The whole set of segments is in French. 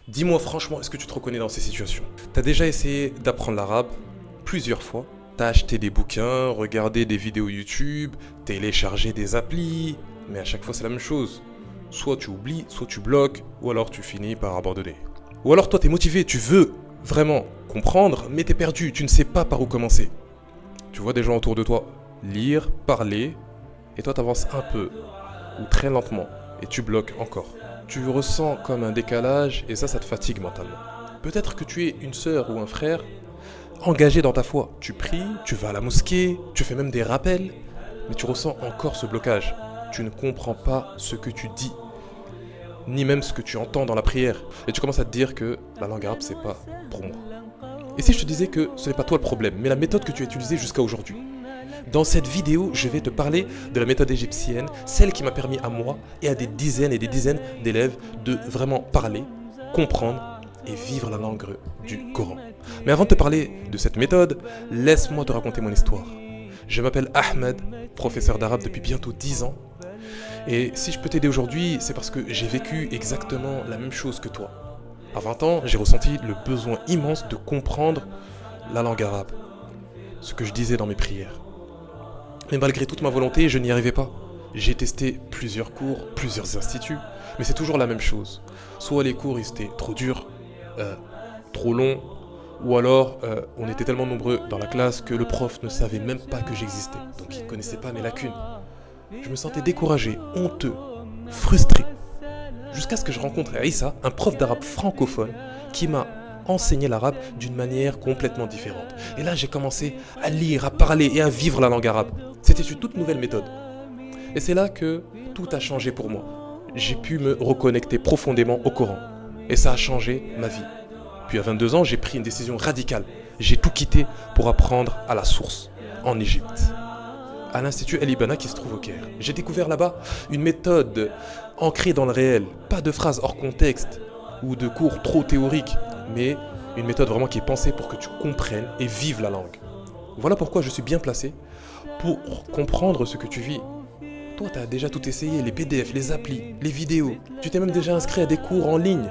Dis-moi franchement, est-ce que tu te reconnais dans ces situations? T'as déjà essayé d'apprendre l'arabe plusieurs fois. T'as acheté des bouquins, regardé des vidéos YouTube, téléchargé des applis, mais à chaque fois c'est la même chose. Soit tu oublies, soit tu bloques, ou alors tu finis par abandonner. Ou alors toi t'es motivé, tu veux vraiment comprendre, mais t'es perdu, tu ne sais pas par où commencer. Tu vois des gens autour de toi lire, parler, et toi t'avances un peu, ou très lentement, et tu bloques encore. Tu ressens comme un décalage, et ça te fatigue mentalement. Peut-être que tu es une sœur ou un frère engagé dans ta foi. Tu pries, tu vas à la mosquée, tu fais même des rappels, mais tu ressens encore ce blocage. Tu ne comprends pas ce que tu dis, ni même ce que tu entends dans la prière. Et tu commences à te dire que la langue arabe, c'est pas pour moi. Et si je te disais que ce n'est pas toi le problème, mais la méthode que tu as utilisée jusqu'à aujourd'hui? Dans cette vidéo, je vais te parler de la méthode égyptienne, celle qui m'a permis à moi et à des dizaines et des dizaines d'élèves de vraiment parler, comprendre et vivre la langue du Coran. Mais avant de te parler de cette méthode, laisse-moi te raconter mon histoire. Je m'appelle Ahmed, professeur d'arabe depuis bientôt 10 ans. Et si je peux t'aider aujourd'hui, c'est parce que j'ai vécu exactement la même chose que toi. À 20 ans, j'ai ressenti le besoin immense de comprendre la langue arabe, ce que je disais dans mes prières. Mais malgré toute ma volonté, je n'y arrivais pas. J'ai testé plusieurs cours, plusieurs instituts, mais c'est toujours la même chose. Soit les cours ils étaient trop durs, trop longs, ou alors on était tellement nombreux dans la classe que le prof ne savait même pas que j'existais, donc il ne connaissait pas mes lacunes. Je me sentais découragé, honteux, frustré, jusqu'à ce que je rencontre Aïssa, un prof d'arabe francophone, qui m'a enseigné l'arabe d'une manière complètement différente. Et là, j'ai commencé à lire, à parler et à vivre la langue arabe. C'était une toute nouvelle méthode. Et c'est là que tout a changé pour moi. J'ai pu me reconnecter profondément au Coran. Et ça a changé ma vie. Puis à 22 ans, j'ai pris une décision radicale. J'ai tout quitté pour apprendre à la source, en Égypte, à l'Institut El Ibana qui se trouve au Caire. J'ai découvert là-bas une méthode ancrée dans le réel, pas de phrases hors contexte ou de cours trop théoriques, mais une méthode vraiment qui est pensée pour que tu comprennes et vives la langue. Voilà pourquoi je suis bien placé pour comprendre ce que tu vis. Toi, tu as déjà tout essayé, les PDF, les applis, les vidéos. Tu t'es même déjà inscrit à des cours en ligne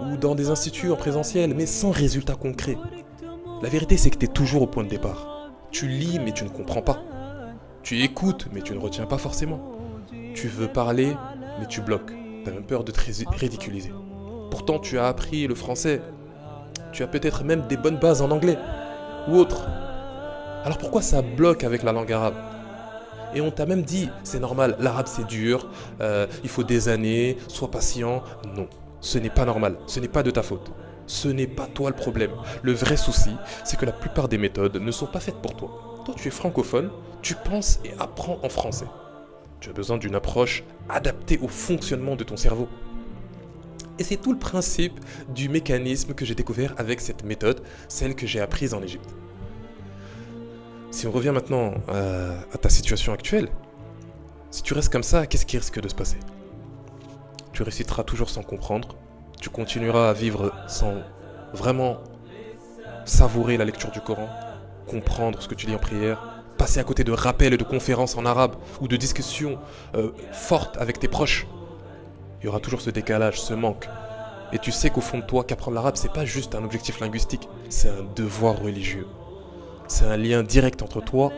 ou dans des instituts en présentiel, mais sans résultat concret. La vérité, c'est que tu es toujours au point de départ. Tu lis, mais tu ne comprends pas. Tu écoutes, mais tu ne retiens pas forcément. Tu veux parler, mais tu bloques. Tu as même peur de te ridiculiser. Pourtant, tu as appris le français. Tu as peut-être même des bonnes bases en anglais ou autre. Alors pourquoi ça bloque avec la langue arabe? Et on t'a même dit, c'est normal, l'arabe c'est dur, il faut des années, sois patient. Non, ce n'est pas normal, ce n'est pas de ta faute. Ce n'est pas toi le problème. Le vrai souci, c'est que la plupart des méthodes ne sont pas faites pour toi. Toi, tu es francophone, tu penses et apprends en français. Tu as besoin d'une approche adaptée au fonctionnement de ton cerveau. Et c'est tout le principe du mécanisme que j'ai découvert avec cette méthode, celle que j'ai apprise en Égypte. Si on revient maintenant à ta situation actuelle, si tu restes comme ça, qu'est-ce qui risque de se passer? Tu réciteras toujours sans comprendre, tu continueras à vivre sans vraiment savourer la lecture du Coran, comprendre ce que tu lis en prière, passer à côté de rappels et de conférences en arabe ou de discussions fortes avec tes proches. Il y aura toujours ce décalage, ce manque. Et tu sais qu'au fond de toi, qu'apprendre l'arabe, c'est pas juste un objectif linguistique, c'est un devoir religieux. C'est un lien direct entre toi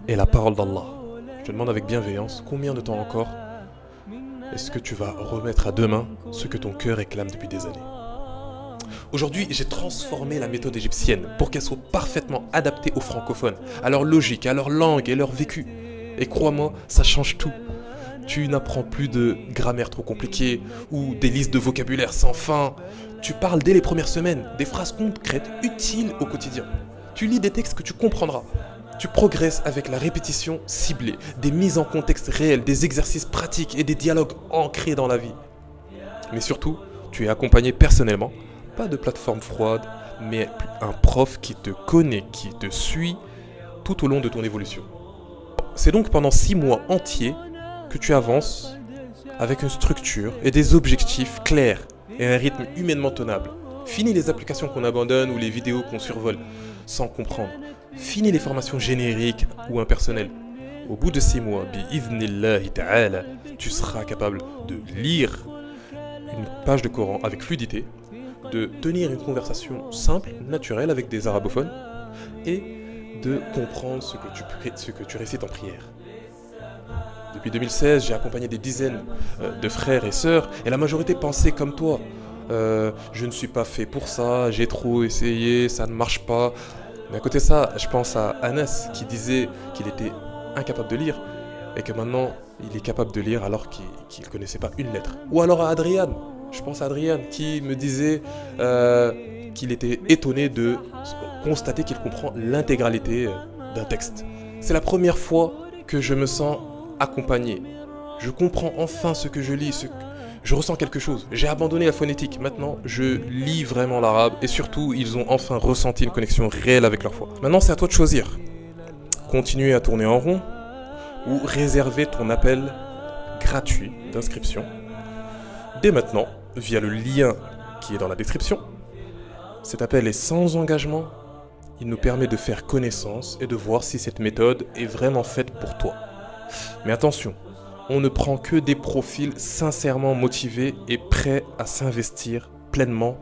et la parole d'Allah. Je te demande avec bienveillance, combien de temps encore est-ce que tu vas remettre à demain ce que ton cœur réclame depuis des années? Aujourd'hui, j'ai transformé la méthode égyptienne pour qu'elle soit parfaitement adaptée aux francophones, à leur logique, à leur langue et leur vécu. Et crois-moi, ça change tout. Tu n'apprends plus de grammaire trop compliquée ou des listes de vocabulaire sans fin. Tu parles dès les premières semaines, des phrases concrètes utiles au quotidien. Tu lis des textes que tu comprendras. Tu progresses avec la répétition ciblée, des mises en contexte réelles, des exercices pratiques et des dialogues ancrés dans la vie. Mais surtout, tu es accompagné personnellement, pas de plateforme froide, mais un prof qui te connaît, qui te suit tout au long de ton évolution. C'est donc pendant 6 mois entiers que tu avances avec une structure et des objectifs clairs et un rythme humainement tenable. Fini les applications qu'on abandonne ou les vidéos qu'on survole sans comprendre. Fini les formations génériques ou impersonnelles. Au bout de 6 mois, bi'idhnillahi ta'ala, tu seras capable de lire une page de Coran avec fluidité, de tenir une conversation simple, naturelle avec des arabophones et de comprendre ce que tu récites en prière. Depuis 2016, j'ai accompagné des dizaines de frères et sœurs et la majorité pensait comme toi. Je ne suis pas fait pour ça, j'ai trop essayé, ça ne marche pas. Mais à côté de ça, je pense à Anas qui disait qu'il était incapable de lire et que maintenant il est capable de lire alors qu'il ne connaissait pas une lettre. Ou alors à Adrian, je pense à Adrian qui me disait qu'il était étonné de constater qu'il comprend l'intégralité d'un texte. C'est la première fois que je me sens accompagné. Je comprends enfin ce que je lis, je ressens quelque chose. J'ai abandonné la phonétique. Maintenant, je lis vraiment l'arabe et surtout, ils ont enfin ressenti une connexion réelle avec leur foi. Maintenant, c'est à toi de choisir. Continuer à tourner en rond ou réserver ton appel gratuit d'inscription dès maintenant via le lien qui est dans la description. Cet appel est sans engagement. Il nous permet de faire connaissance et de voir si cette méthode est vraiment faite pour toi. Mais attention, on ne prend que des profils sincèrement motivés et prêts à s'investir pleinement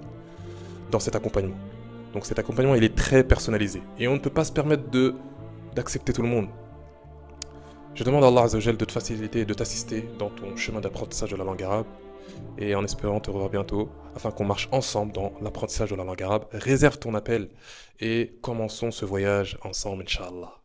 dans cet accompagnement. Donc cet accompagnement, il est très personnalisé et on ne peut pas se permettre d'accepter tout le monde. Je demande à Allah Azza wa Jal de te faciliter et de t'assister dans ton chemin d'apprentissage de la langue arabe et en espérant te revoir bientôt afin qu'on marche ensemble dans l'apprentissage de la langue arabe. Réserve ton appel et commençons ce voyage ensemble, Inch'Allah.